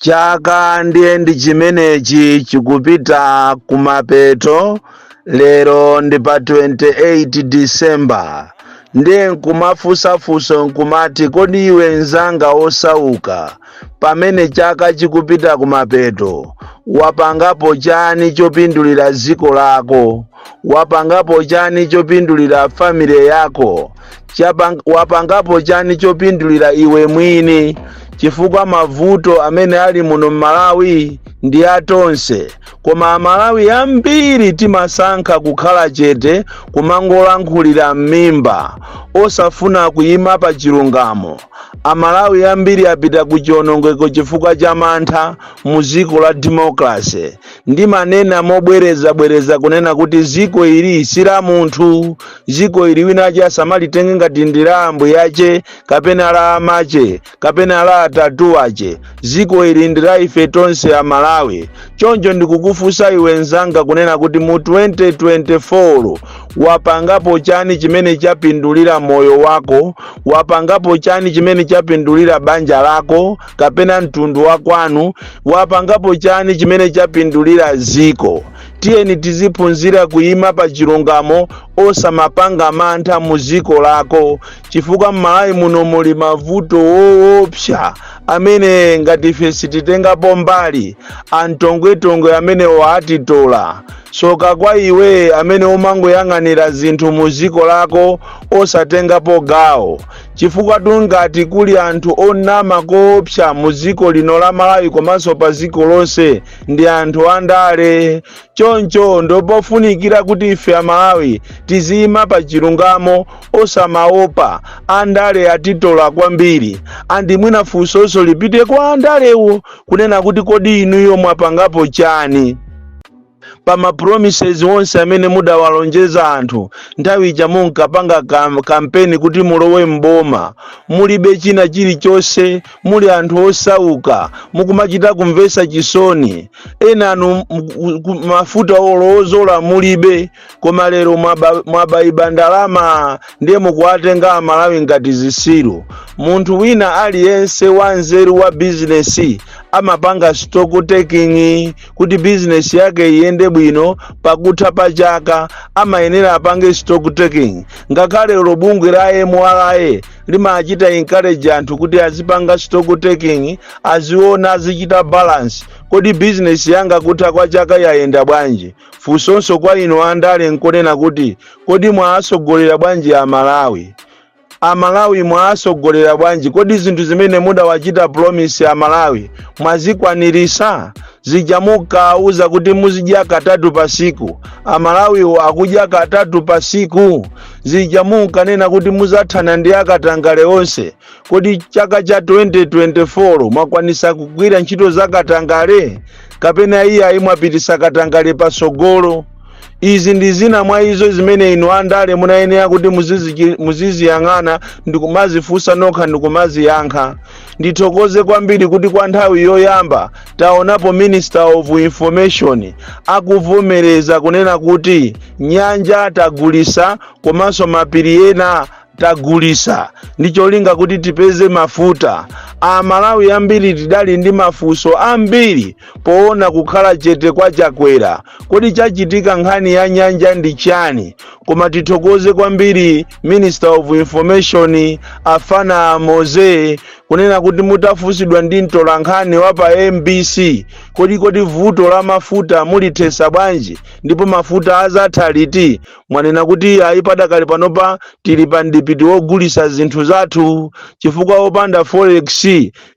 Chaka ndi chimenechi chikupita kumapeto. Lero ndi pa 28 December. Ndiye nkumafusafusa nkumati kodi iwe nzanga osauka pamene chaka chikupita kumapeto wapangapo chani chopindulira dziko lako? Wapangapo chani chopindulira family yako? Wapangapo chani chopindulira iwe mwini? Chifukwa mavuto amene ali muno Malawi ndi atonse, koma Amalawi ambiri timasankha kukhala chete kumangolankhulira m'mimba osafuna kuyima pa chilungamo. Amalawi ambiri apita ku chiwonongeko chifukwa cha mantha mu dziko la democracy. Ndi manena mobwereza kunena kuti dziko ili si la munthu, dziko ili wina samalitenge ngati ndi la ambuye ache kapena la amache kapena la atatu ache. Dziko ili ndi la ife tonse Amalawi. Choncho ndikukufunsa iwe nzanga kunena kuti mu 2024 wapangapo chani chimene chapindulira moyo wako? Wapangapo chani chimene chapindulira banja lako kapena mtundu wa kwanu? Wapangapo chani chimene chapindulira dziko? Tiyeni tiziphunzira kuyima pa chilungamo osamapanga mantha mu dziko lako, chifukwa Malawi muno muli mavuto woopsa amene ngati ife sititengapo mbali antongwetongwe amene watitola. Soka kwa iwe amene umangoyang'anira zinthu mu dziko lako osatengapo gawo, chifukwa ngati kuli anthu onama koopsa mu dziko lino la Malawi komanso pa dziko lonse ndi anthu andale. Choncho ndopofunikira kuti ife Amalawi tiziyima pa chilungamo osamaopa andale atitola kwambiri. Andi mwina funsoso lipite kwa andalewo kunena kuti kodi inuyo mwapangapo chani pa ma promises onse amene mudawalonjeza anthu nthawi ija munkapanga kampeni kuti mulowe mboma? Mulibe china chilichonse, muli anthu osauka, mukumachita kumvesa chisoni. Ena anu mafuta olozola mulibe, koma lero mwabayiba ndalama ndiye mukuwatenga Amalawi ngati zisilu. Munthu wina aliyense wanzeru wa business amapanga stock taking kuti business yake iyende bwino pakutha pa chaka, amayenera apange stock taking. Ngakhale lobungwe la MRA limachita encourage anthu kuti azipanga stock taking, aziona azichita balance. Kodi business yanga kutha kwa chaka yayenda bwanji? Funsonso kwa inu andale nkonena kuti kodi mwasogolera bwanji Amalawi? Amalawi mwasogolera bwanji? Kodi zinthu zimene mudawachita promise Amalawi mwazikwanirisa? Zijamukauza kuti muzidya katatu pa siku, Amalawi akudya katatu pa siku. Zijamukanena kuti muzathana ndi akatangale onse. Kodi chaka cha 2024 mwakwanisa kugwira ntchito za katangale kapena iya imwapitisa katangale pasogolo? Izi ndi zina mwa izo zimene inu andale munayenera kuti muziziyang'ana ndikumazifunsa nokha ndikumaziyankha. Ndithokoze kwambiri kuti kwa nthawi yoyamba taonapo Minister of Information akuvomereza kunena kuti nyanja tagulisa komanso mapiri ena tagulisa, ndicholinga kuti tipeze mafuta. Amalawi ambiri tidali ndi mafunso ambiri poona kukhala chete kwa chakwera. Kodi chachitika nkhani ya nyanja ndi chani? Koma tithokoze kwambiri Minister of Information Afana Moze kunena kuti mutafusidwa ndi mtolankhani wa pa MBC kodi vuto la mafuta mulithesa bwanji ndipo mafuta azatha liti? Mwanena kuti ayipadakali panopa tili pa ndipiti wogulisa zinthu zathu, chifukwa opanda forex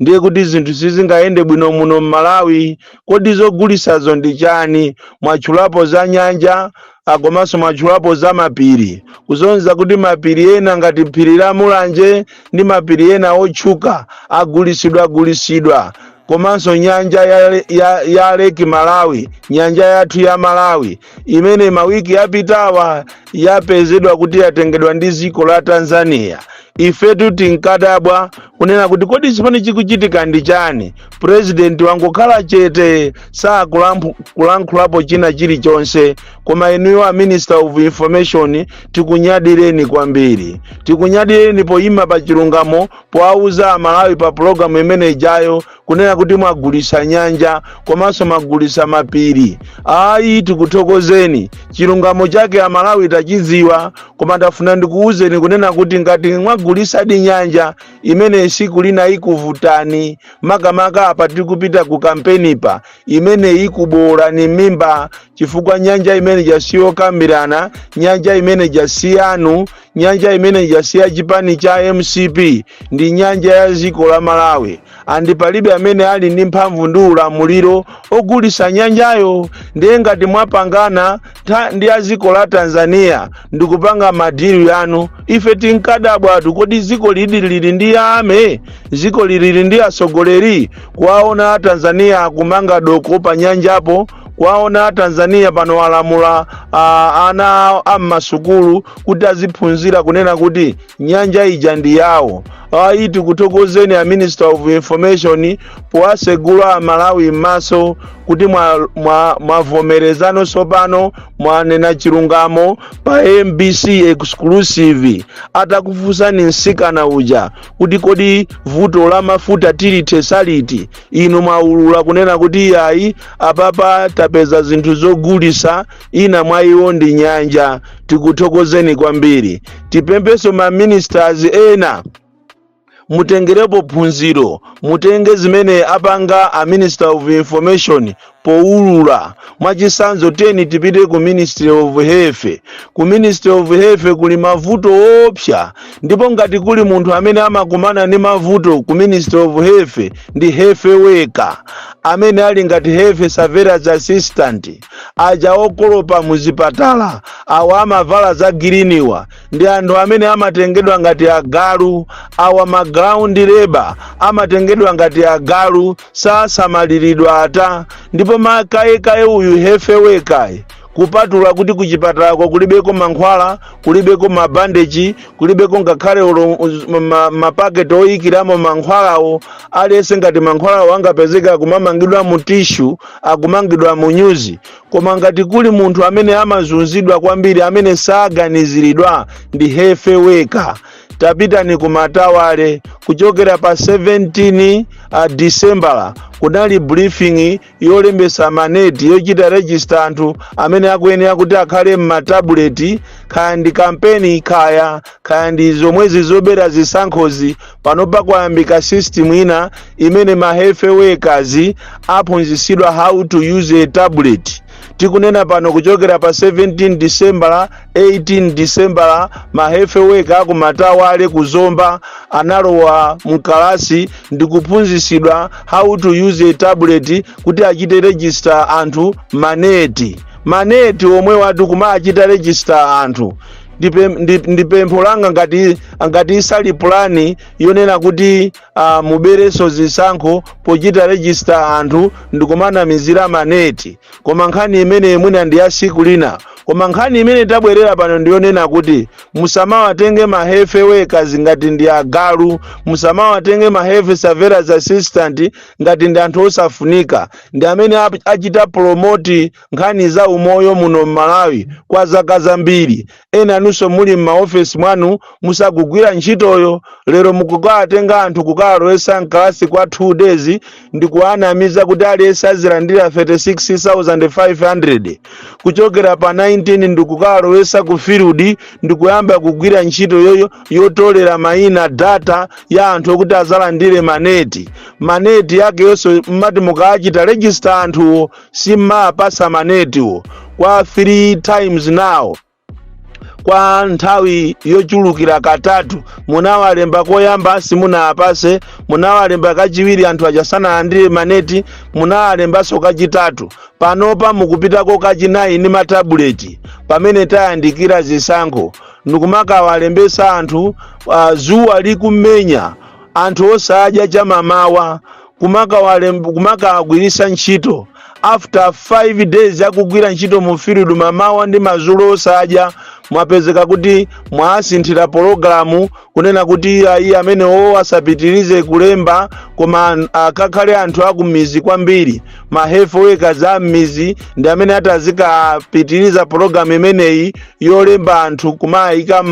ndiye kuti zinthu sizingayende bwino muno Malawi. Kodi zogulisazo ndi chani? Mwachulapo za nyanja akomanso mwachulapo za mapiri, kuzonza kuti mapiri ena ngati phiri la Mulanje ndi mapiri ena otchuka agulisidwa. Komanso nyanja ya Lake Malawi, nyanja yathu ya Malawi imene mawiki yapitawa yapezedwa kuti yatengedwa ndi dziko la Tanzania. Ifetu tinkadabwa kunena kuti kodi chimene chikuchitika ndi chani? President wangokhala chete sakulankhulapo china chilichonse. koma inuyo a Minister of Information tikunyadireni kwambiri, tikunyadireni poyima pa chilungamo poauza amalawi pa program imene ijayo kunena kuti mwagulisa nyanja komanso mwagulisa mapiri. Ayi tikuthokozeni, chilungamo chake amalawi tachidziwa, koma ndafuna ndikuuzeni kunena kuti ngati mwagulisa di nyanja imene siku lina ikuvutani makamaka apa tikupita ku kampeni pa imene ikubola ni mimba chifukwa nyanja imene jasiyo kambirana, nyanja imene jasiyanu, nyanja imene jasiya chipani cha MCP ndi nyanja ya ziko la Malawi. Andi palibe amene ali ndi mphamvu ndi ulamuliro ogulisa nyanjayo. Ndiye ngati mwapangana ndi aziko la Tanzania ndikupanga madiru yanu, ife tinkadabwa kodi ziko lili ndi ame, ziko lili ndi asogoleri kwaona Tanzania kumanga doko pa nyanjapo, kwaona Tanzania pano walamula ana ammasukulu kuti aziphunzira kunena kuti nyanja ija ndi yawo. Ayi tikuthokozeni a Minister of Information poasegula Malawi maso kuti mwavomerezano sopano mwanena chilungamo pa MBC exclusive. Atakufunsani nsikana uja kuti kodi vuto la mafuta tilithe saliti, inu mwaulula kunena kuti ayi apapa tapeza zinthu zogulisa ina mwayiwo ndi nyanja. Tikuthokozeni kwambiri. Tipembeso ma ministers ena mutengerepo phunziro, mutenge zimene apanga a Minister of Information poulula. Mwachisanzo teni tipite ku Ministry of Health. Ku Ministry of Health kuli mavuto opsa, ndipo ngati kuli munthu amene amakumana ni mavuto ku Ministry of Health ndi health worker amene ali ngati health surveillance assistant, aja okolopa muzipatala awa amavala za griniwa ndi anthu amene amatengedwa ngati agalu, awa ground labor amatengedwa ngati agalu sasamaliridwa ata. Ndipo makaye uyu health worker kupatula kuti kuchipatala kwa kulibeko mankhwala, kulibeko mabandage, kulibeko ngakhale mapaketi oyikiramo mankhwalawo, aliyense ngati mankhwalawo angapezeka kumamangidwa mu tissue, akumangidwa mu nyuzi. Koma ngati kuli munthu amene amazunzidwa kwambiri amene saganiziridwa ndi health worker. Tapitani kumatawale kuchokera pa 17 December kunali briefing yolembesa maneti yochita register anthu amene akuyenera kuti akhale m'matabuleti kandi kampeni kaya ndi zomwezi zobera zisankhozi. Panopa kwayambika system ina imene ma health workers aphunzisidwa how to use a tablet. Tikunena pano kuchokera pa 17 December 18 December ma health worker akumatawale kuzomba analowa mkalasi ndi kuphunzisidwa how to use a tablet kuti achite register anthu maneti omwe watu kumachita register anthu. Ndipempho langa ngati isali plani yonena kuti mubereso zisankho pochita register anthu ndikumana mizira maneti. Koma nkhani imene mwina ndi ya siku lina, koma nkhani imene tabwerera pano ndiyonena kuti musamawatenge ma health workers ngati ndi agalu, musamawatenge ma health surveillance assistant ngati ndi anthu osafunika, ndi amene achita promote nkhani za umoyo muno Malawi kwa zaka zambiri. Ena nunso muli m'maofesi mwanu musagugwira ntchitoyo, lero mukukatenga anthu kukalowesa mkalasi kwa 2 days ndi kuanamiza kuti aliyense azilandira 36,500 kuchokera pa 19 ndikukalowesa ku field ndikuyamba kugwira ntchito yoyo yotolera mayina data ya anthu okuti azalandire maneti yake yonso mmati mukachita register anthuwo simmapasa manetiwo kwa 3 times now. Kwa nthawi yochulukira katatu munawalemba koyamba simunapase, munawalemba kachiwiri anthu ajasana andire maneti, munawalembaso kachitatu. Panopa mukupitako kachinayi ni matabuleti pamene tayandikira zisankho ndikumaka walembesa anthu zuwa likumenya anthu osadya chamamawa kumaka agwirisa ntchito. After 5 days akugwira ntchito mu field mamawa ndi madzulo osadya mwapezeka kuti mwasinthira pologalamu kunena kuti iye amene asapitirize kulemba koma akakhale anthu akumizi kwambiri ma health workers ammizi ndi amene atazikapitiriza pologalamu imeneyi yolemba anthu kumayika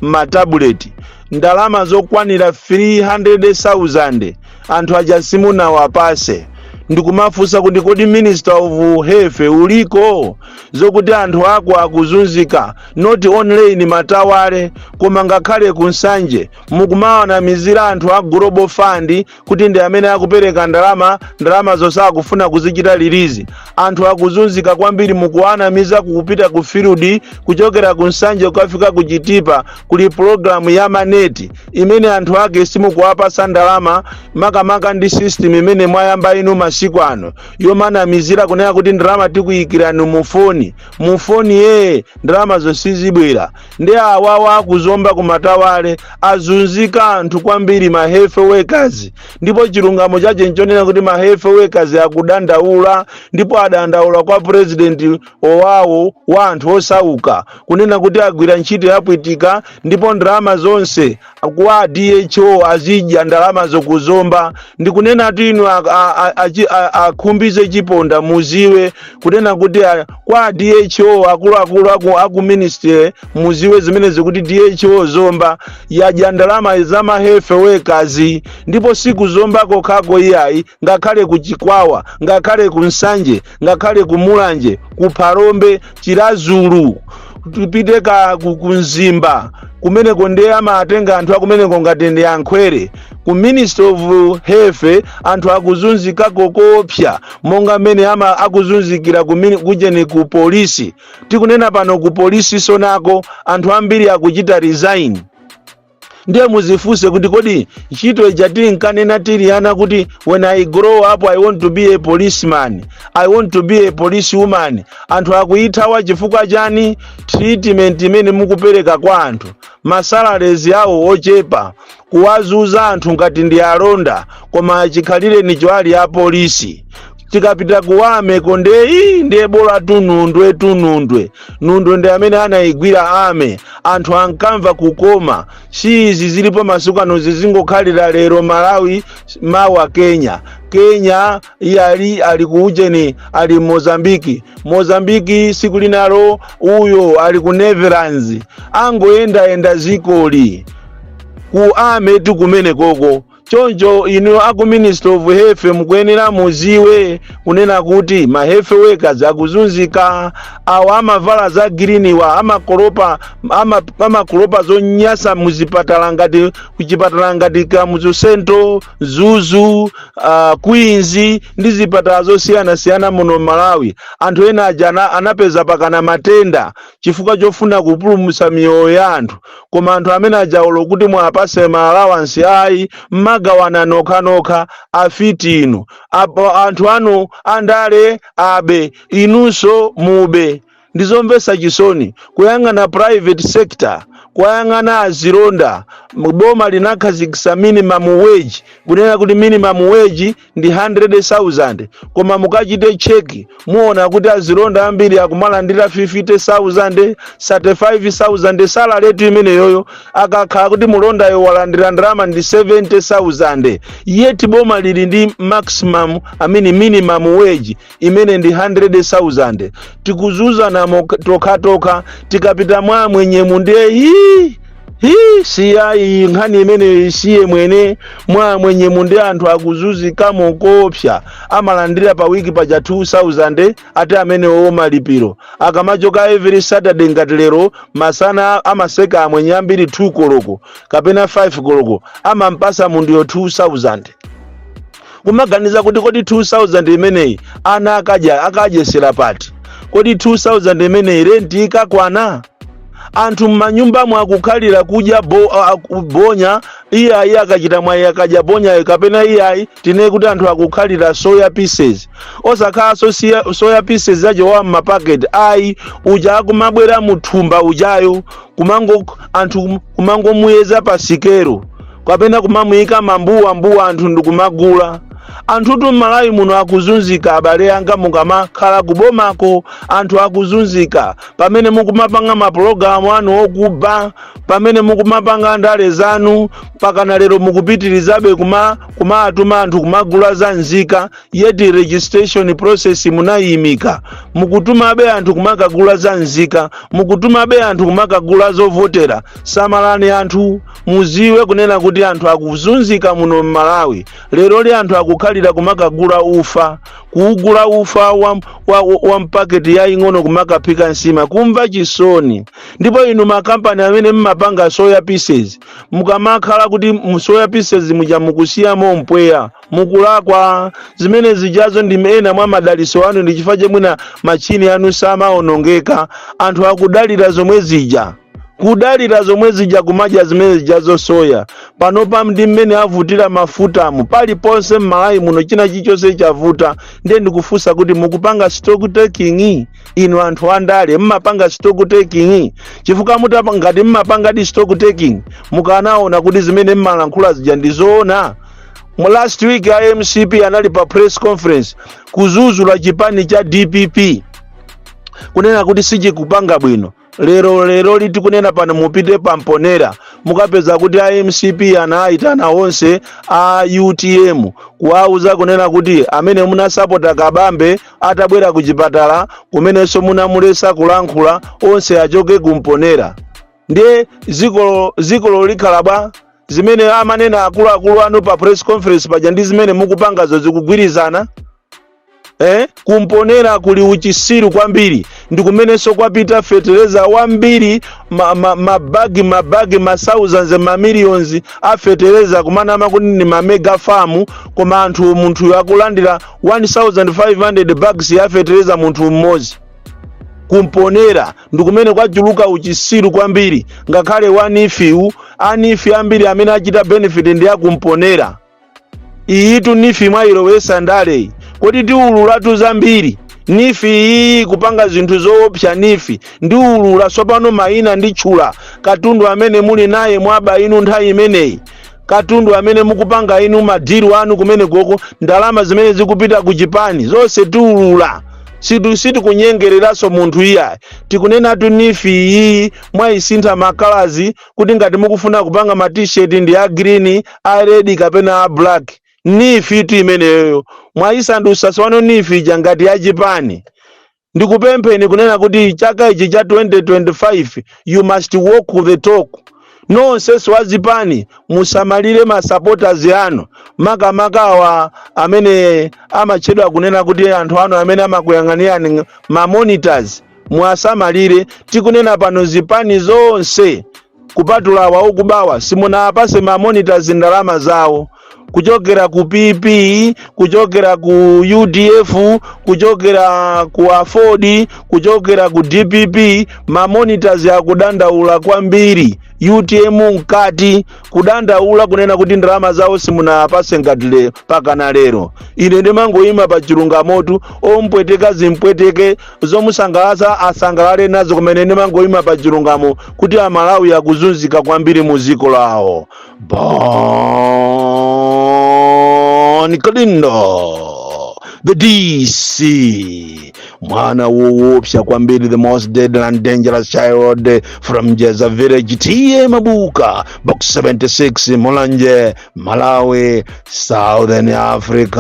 ma tablet. Ndalama zokwanira 300,000 anthu aja simunawapase. Ndikumafunsa kuti kodi Minister of Health uliko zokuti anthu ako akuzunzika not only in Matawale koma ngakhale kunsanje mukumaona mizira anthu a Global Fund kuti ndi amene akupereka ndalama zosakufuna kuzichita lilizi. Anthu akuzunzika kwambiri mukuana miza kupita ku field kuchokera kunsanje kukafika ku Chitipa kuli program ya maneti imene anthu ake simukuwapasa ndalama makamaka ndi system imene mwayamba inu masiku ano yomana mizira kunena kuti ndalama tikuyikirani mufoni ndalama zosizibwera ndi awawa akuzomba ku Matawale azunzika anthu kwambiri ma health workers. Ndipo chilungamo chache nchonena kuti ma health workers akudandaula ndipo adandaula kwa president owawo wa anthu osauka kunena kuti agwira ntchito yapwitika ndipo ndalama zonse kwa DHO azidya ndalama zokuzomba. Ndikunena kuti inu akhumbize chiponda muziwe kunena kuti kwa DHO akuluakulu aku ministry muziwe zimene zikuti DHO zomba yadya ndalama za ma health workers ndipo sikuzomba kokhago iyayi ngakhale ku Chikwawa ngakhale ku Nsanje ngakhale ku Mulanje ku Phalombe Chirazulu tupite ku Nzimba kumeneko ndiye amatenga anthu akumeneko ngati ndi Ankhwere. Ku Minister of Health anthu akuzunzika kokopya monga mmene akuzunzikira kujeni ku polisi. Tikunena pano ku polisi sonako anthu ambiri akuchita resign. Ndiye muzifuse kuti kodi ntchito ijati nkanena tiliyana kuti when I grow up I want to be a policeman, I want to be a policewoman. Anthu akuithawa chifukwa chani? Treatment imene mukupereka kwa anthu, masalaries yawo ochepa, kuwazuza anthu ngati ndi alonda koma chikhalire ni chwali ya polisi. Tikapita kuwame kondeyi ndiye bola tunundwe ndi amene anayigwira ame anthu ankamva kukoma. Izi zilipo masiku ano zingokhalira lero Malawi mawa Kenya ali kuujeni ali Mozambiki siku linalo uyo ali ku Netherlands angoenda zikoli ku ame tukumene koko. Choncho inu aku Minister of Health mukwenera muziwe kunena kuti ma health workers akuzunzika. Awa amavala za green wa amakolopa zonyasa muzipatala ngati kuchipatala ngati Kamuzu Central, Zuzu, Queens ndi zipatala zosiyana muno Malawi. Anthu ena aja anapeza pakana matenda chifukwa chofuna kupulumutsa miyoyo ya anthu koma anthu amene aja kuti mwapase ma allowance ayi magawana nokha afiti inu anthu anu andale abe inunso mube. Ndizomvesa chisoni kuyang'ana private sector kuyang'ana azilonda boma linakhazikisa minimum wage kunena kuti minimum wage ndi 100,000 koma mukachite cheki muona kuti azilonda ambiri akumalandira 50,000 35,000 salary yetu imene yoyo akakhala kuti mulonda yo walandira ndalama ndi 70,000 yeti boma lili ndi maximum minimum wage imene ndi 100,000. Tikuzuza na tokha tikapita mwenye munde siya nkhani imene isiye mwene mwenye munde anthu akuzunzika mokopya amalandira pa wiki paja 2,000 ati amene malipiro akamachoka every Saturday ngati lero masana amaseka amwenye ambiri 2 koloko kapena 5 koloko amampasa mundiyo 2,000. Kumaganiza kuti kodi 2,000 imeneyi ana akadyesera pati kodi 2,000 imeneyi renti ikakwana? Anthu mmanyumba mwakukhalira kudya bonya iyayi akachita mwayi akadya bonya kapena iyayi tine kuti anthu akukhalira soya pieces osakhala soya pieces ajo wa mapaketi ayi uja akumabwera muthumba ujayo anthu kumango muyeza pasikero kapena kumamuyika mambuwa anthu ndikumagula. anthu Malawi muno akuzunzika abale anga mukamakhala kubomako anthu akuzunzika pamene mukumapanga mapulogalamu anu okuba pamene mukumapanga ndale zanu pakana lero mukupitirizabe kumatuma anthu kumagula za nzika yeti registration process munayimika mukutumabe anthu kumakagula za nzika mukutumabe anthu kumakagula zovotera samalani anthu muziwe kunena kuti anthu akuzunzika muno Malawi lero li anthu akukhalira kumakagula ufa kuugula ufa wa mpaketi ya ing'ono kumakaphika nsima kumva chisoni ndipo inu makampani amene mmapanga soya pieces mukamakhala kuti soya pieces muja mukusiyamo mpweya mukulakwa zimene zijazo ndi ena mwa madaliso anu ndi chifukwa chemwina machini anu samaonongeka anthu akudalira zomwe zija kudalira zomwe zija kumadya zimene zijazo soya panopa ndi mmene avutira mafutamu paliponse Malawi muno china chichonse chavuta ndiye ndikufunsa kuti mukupanga stock taking inu anthu andale mmapanga stock taking chifukwa ngati mmapanga di stock taking mukanaona kuti zimene mmalankhula zija ndizoona. Last week IMCP anali pa press conference kuzuzula chipani cha DPP kunena kuti sichikupanga bwino lero liti kunena pano mupite pamponera mukapeza kuti IMCP anaitana onse a UTM kuauza kunena kuti amene munasapota kabambe atabwera kuchipatala kumenenso munamulesa kulankhula onse achoke kumponera ndiye ziko likhalabwa zimene amanena akulu anu pa press conference paja ndi zimene mukupanga zikugwirizana kumponera kuli uchisiru kwambiri ndi kumenenso kwapita fertilizer wambiri mabagi ma thousands ma millions a fertilizer kumanama kuti ni ma mega farm koma munthu yakulandira 1500 bags ya fertilizer munthu mmozi kumponera ndikumene kwachuluka uchisiru kwambiri ngakhale anifi ambiri amene achita benefit ndi yakumponera iyitu nifi mwayilowesa ndale kuti tiululatu zambiri nifi kupanga zinthu zoopsa nifi ndi ulula sopano maina ndi tchula katundu amene muli naye mwaba inu nthawi imeneyi katundu amene mukupanga inu madiru anu kumene goko ndalama zimene zikupita kuchipani zonse tiulula situ kunyengereraso munthu iya tikunena tu nifi iyi mwayisintha makalazi kuti ngati mukufuna kupanga ma t-shirt ndi ya green a red kapena a black nifi tu imeneyo mwayisandusa sowano nifi ngati ya chipani ndikupempheni kunena kuti chaka ichi cha 2025 you must walk the talk nonse swazipani musamalire ma supporters anu makamakawa amene amachedwa kunena kuti anthu anu amene amakuyang'anirani ma monitors muasamalire tikunena pano zipani zonse kupatula wakubawa simunapase ma monitors ndalama zawo kuchokera ku PP kuchokera ku UDF kuchokera ku Afford kuchokera ku DPP ma monitors yakudandaula kwambiri UTM nkati kudandaula kunena kuti ndalama zawo simunapase ngati pakana lero ine ndimangoyima pa chilungamoto ompweteka zimpweteke zomusangalasa asangalale nazo kumene ndimangoyima pa chilungamo kuti Amalawi yakuzunzika kwambiri mu ziko lawo Nicolindo, the DC, mwana woopsa kwambiri, the most deadly and dangerous child from Jeza Village, T.A. Mabuka, box 76, Mulanje, Malawi, Southern Africa.